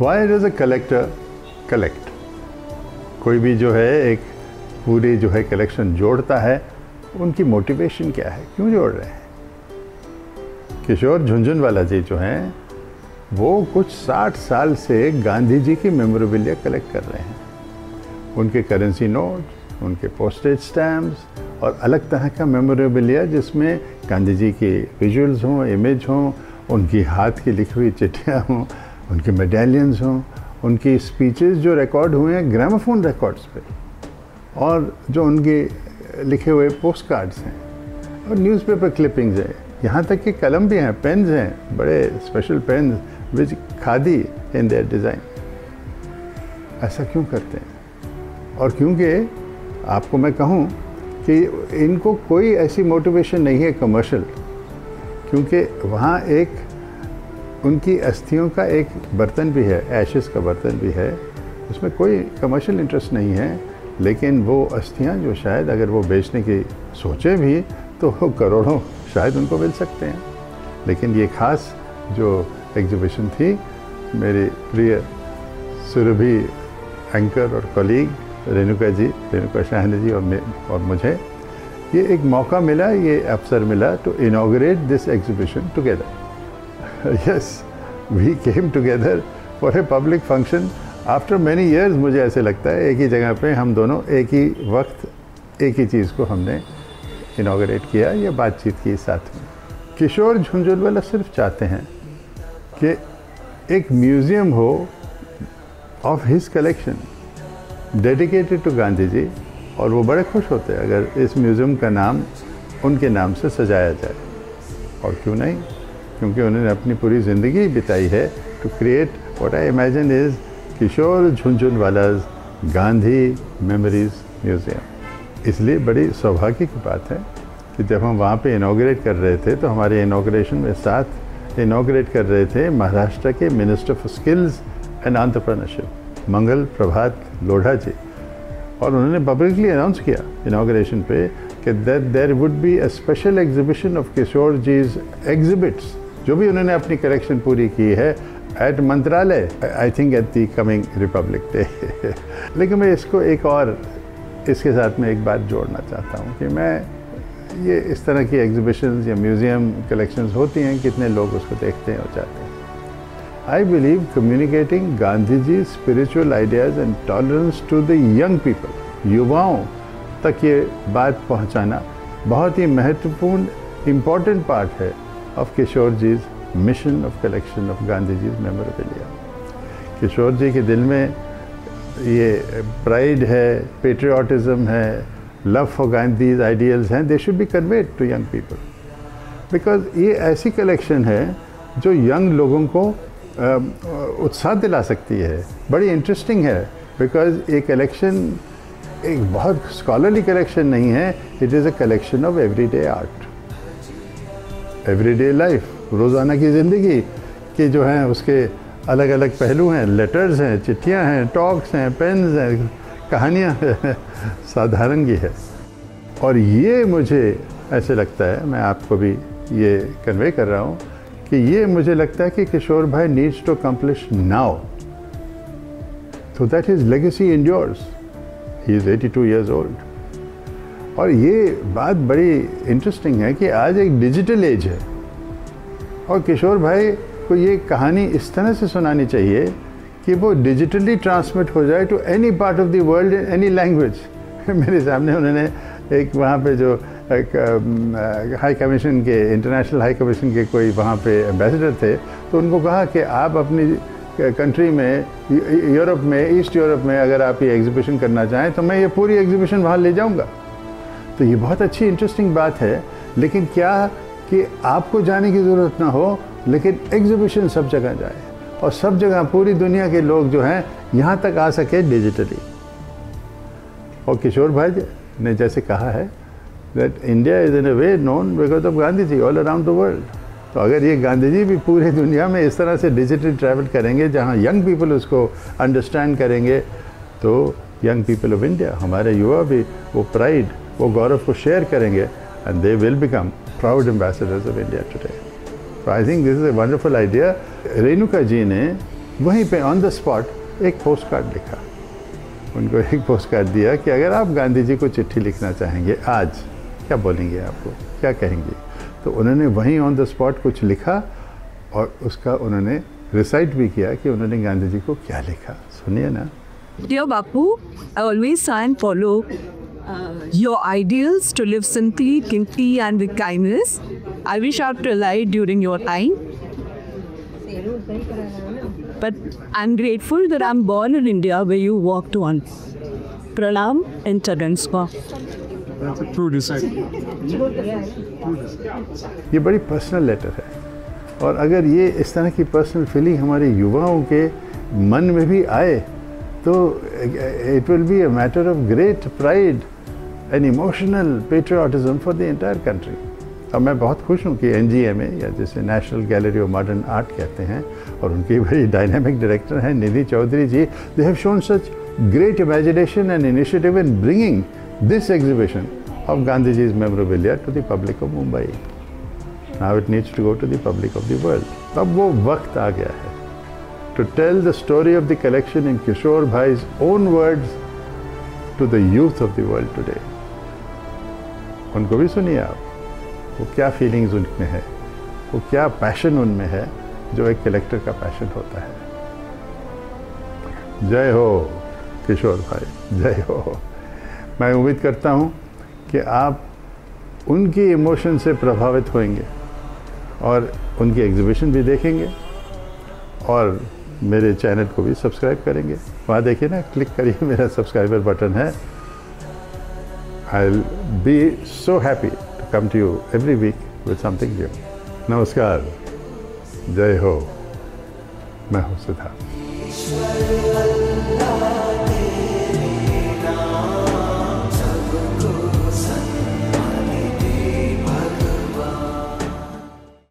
Why does a collector collect? कोई भी जो है एक पूरी जो है कलेक्शन जोड़ता है, उनकी मोटिवेशन क्या है, क्यों जोड़ रहे हैं? किशोर झुनझुनवाला जी जो हैं वो कुछ 60 साल से गांधी जी की मेमोरेबिलिया कलेक्ट कर रहे हैं। उनके करेंसी नोट, उनके पोस्टेज स्टैम्प्स और अलग तरह का मेमोरेबिलिया जिसमें गांधी जी के विजुअल्स हों, इमेज हों, उनकी हाथ की लिखी हुई चिट्ठियाँ हों, उनके मेडेलियंस हों, उनकी स्पीचेस जो रिकॉर्ड हुए हैं ग्रामोफोन रिकॉर्ड्स पे, और जो उनके लिखे हुए पोस्ट कार्ड्स हैं और न्यूज़पेपर क्लिपिंग्स हैं, यहाँ तक कि कलम भी हैं, पेन्स हैं, बड़े special pens which khadi in their design. ऐसा क्यों करते हैं? और क्योंकि आपको मैं कहूँ कि इनको कोई ऐसी मोटिवेशन नहीं है कमर्शियल, क्योंकि वहाँ एक उनकी अस्थियों का एक बर्तन भी है, एशेस का बर्तन भी है, उसमें कोई कमर्शियल इंटरेस्ट नहीं है, लेकिन वो अस्थियाँ जो शायद अगर वो बेचने की सोचे भी तो करोड़ों शायद उनको मिल सकते हैं। लेकिन ये ख़ास जो एग्जीबिशन थी, मेरी प्रिय सुरभि एंकर और कॉलीग रेणुका शाहनी जी और मुझे ये एक मौका मिला, ये अवसर मिला to inaugurate this exhibition together. Yes, we came together for a public function after many years. मुझे ऐसे लगता है एक ही जगह पे हम दोनों एक ही वक्त एक ही चीज़ को हमने इनॉग्रेट किया या बातचीत की साथ में। किशोर झुनझुनवाला सिर्फ चाहते हैं कि एक म्यूज़ियम हो of his collection dedicated to Gandhi ji, और वो बड़े खुश होते हैं अगर इस म्यूज़ियम का नाम उनके नाम से सजाया जाए। और क्यों नहीं, क्योंकि उन्होंने अपनी पूरी ज़िंदगी बिताई है to create what I imagine is Kishore Jhunjhunwala's Gandhi memories museum. इसलिए बड़ी सौभाग्य की बात है कि जब हम वहाँ पे इनॉग्रेट कर रहे थे तो हमारे इनॉग्रेशन में साथ इनॉग्रेट कर रहे थे महाराष्ट्र के minister for skills and entrepreneurship Mangal Prabhat Lodha ji, और उन्होंने पब्लिकली अनाउंस किया इनॉग्रेशन पे कि that there would be a special exhibition of Kishore ji's exhibits, जो भी उन्होंने अपनी कलेक्शन पूरी की है एट मंत्रालय, I think at the coming Republic day. लेकिन मैं इसको एक और इसके साथ में एक बात जोड़ना चाहता हूँ कि मैं ये इस तरह की एग्जीबिशंस या म्यूज़ियम कलेक्शंस होती हैं, कितने लोग उसको देखते हैं और चाहते हैं। I believe communicating Gandhi ji spiritual ideas and tolerance to the young people, युवाओं तक ये बात पहुँचाना बहुत ही महत्वपूर्ण इम्पॉर्टेंट पार्ट है of Kishore ji's mission of collection of Gandhi ji's memorabilia. Kishore ji के दिल में ये प्राइड है, पेट्रियाटिज्म है, लव फॉर गांधीज आइडियल्स हैं, they should be conveyed to young people, because ये ऐसी कलेक्शन है जो यंग लोगों को उत्साह दिला सकती है, बड़ी इंटरेस्टिंग है, बिकॉज ये कलेक्शन एक बहुत स्कॉलरली कलेक्शन नहीं है, it is a collection of everyday art, everyday life, रोज़ाना की ज़िंदगी के जो हैं उसके अलग अलग पहलू हैं, लेटर्स हैं, चिट्ठियां हैं, टॉक्स हैं, पेन्स हैं, कहानियां हैं, साधारणगी है। और ये मुझे ऐसे लगता है, मैं आपको भी ये कन्वे कर रहा हूँ कि ये मुझे लगता है कि किशोर भाई needs to accomplish now so that his legacy endures. He is 82 years old. और ये बात बड़ी इंटरेस्टिंग है कि आज एक डिजिटल एज है और किशोर भाई को ये कहानी इस तरह से सुनानी चाहिए कि वो डिजिटली ट्रांसमिट हो जाए to any part of the world in any language. मेरे सामने उन्होंने एक वहाँ पे जो एक हाई कमीशन के, इंटरनेशनल हाई कमीशन के कोई वहाँ पे एम्बेसडर थे, तो उनको कहा कि आप अपनी कंट्री में, यूरोप में, ईस्ट यूरोप में अगर आप ये एग्जीबिशन करना चाहें तो मैं ये पूरी एग्जीबिशन वहाँ ले जाऊँगा। तो ये बहुत अच्छी इंटरेस्टिंग बात है, लेकिन क्या कि आपको जाने की ज़रूरत ना हो, लेकिन एग्जीबिशन सब जगह जाए और सब जगह पूरी दुनिया के लोग जो हैं यहाँ तक आ सके डिजिटली। और किशोर भाई ने जैसे कहा है that India is in a way known because of Gandhi ji all around the world. तो अगर ये गांधी जी भी पूरी दुनिया में इस तरह से डिजिटली ट्रैवल करेंगे जहाँ यंग पीपल उसको अंडरस्टैंड करेंगे, तो यंग पीपल ऑफ इंडिया, हमारे युवा भी वो प्राइड, वो गौरव को शेयर करेंगे and they will become proud ambassadors of India today. So I think this is a wonderful idea. Renuka ji ने वहीं पे ऑन द स्पॉट एक पोस्ट कार्ड लिखा, उनको एक पोस्ट कार्ड दिया कि अगर आप गांधी जी को चिट्ठी लिखना चाहेंगे आज, क्या बोलेंगे, आपको क्या कहेंगे। तो उन्होंने वहीं ऑन द स्पॉट कुछ लिखा और उसका उन्होंने रिसाइट भी किया कि उन्होंने गांधी जी को क्या लिखा। सुनिए ना। Dear Bapu, I always try and follow your ideals to live simply, guilty and with kindness. I wish I had alive during your time. But I'm grateful that I'm born in India where you walked on. Pranam and Charanskwa. That's a true decision. ये बड़ी personal letter है और अगर ये इस तरह की personal feeling हमारे युवाओं के मन में भी आए तो it will be a matter of great pride and emotional patriotism for the entire country. और मैं बहुत खुश हूँ कि NGMA या जिसे national gallery of modern art कहते हैं और उनकी बड़ी डायनामिक डायरेक्टर हैं Nidhi Chaudhary ji, they have shown such great imagination and initiative in bringing this exhibition of Gandhiji's memorabilia to the public of Mumbai. Now it needs to go to the public of the world. अब वो वक्त आ गया है to tell the story of the collection in Kishore Bhai's own words to the youth of the world today. उनको भी सुनिए आप, वो क्या फीलिंग्स उनमें है, वो क्या पैशन उनमें है जो एक कलेक्टर का पैशन होता है। जय हो किशोर भाई, जय हो। मैं उम्मीद करता हूँ कि आप उनकी इमोशन से प्रभावित होंगे और उनकी एग्जीबिशन भी देखेंगे और मेरे चैनल को भी सब्सक्राइब करेंगे। वहाँ देखिए ना, क्लिक करिए, मेरा सब्सक्राइबर बटन है। I will be so happy to come to you every week with something new. नमस्कार, जय हो। मैं हूँ सिद्धार्थ।